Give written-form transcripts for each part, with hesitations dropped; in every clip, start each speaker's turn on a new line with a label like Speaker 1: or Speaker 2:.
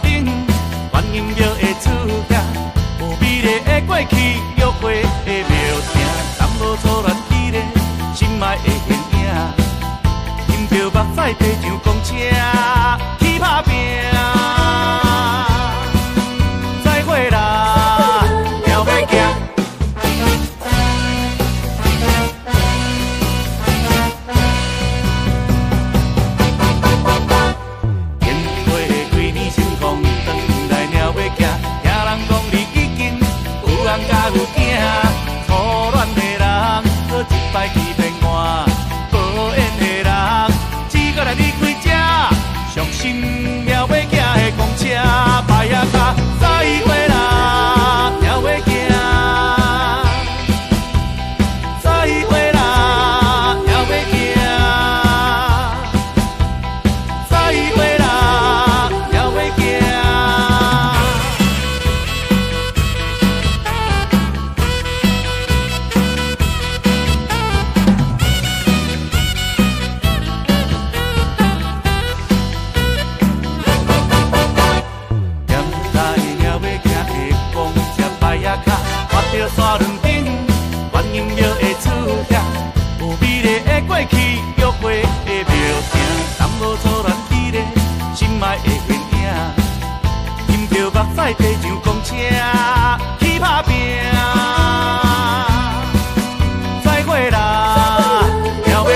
Speaker 1: 顶，观音庙的厝遐，有美丽的过去，约会的庙埕，男无错乱起咧，心爱的形影，饮着目屎爬上公车去打拼。再会啦，鸟要行。 甲有囝，初恋的人，搁一摆去变换。无缘的人，只搁来离开这，伤心了要行的公车，摆啊卡，再会啦，了要行。再会啦，了要行。再会啦，了要行。 看着山峦顶，观音庙的厝遐，有美丽的过去，约会的庙埕，男无错乱起咧，心爱的形影，饮着目屎爬上公车去打拼。再会啦，了要行。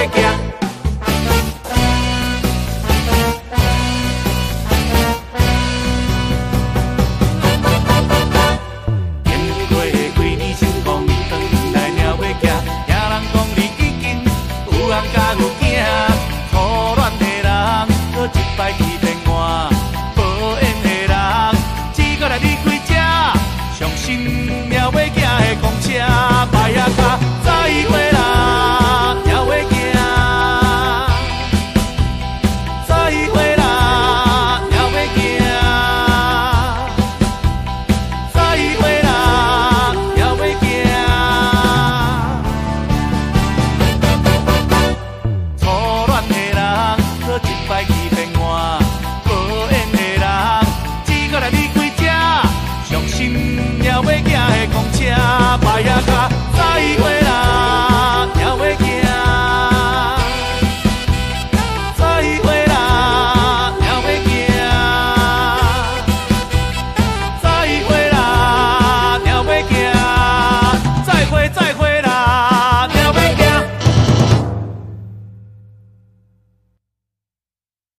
Speaker 1: 甲有囝，初恋的人，搁一摆去变换。无缘的人，只搁来离开这，伤心了要行的公车，摆啊卡，再会啦，了要行。再会啦，了要行。再会啦，了要行。 一摆去变换，无缘的人，只搁来离开这，伤心了要行的公车，摆啊卡，再会。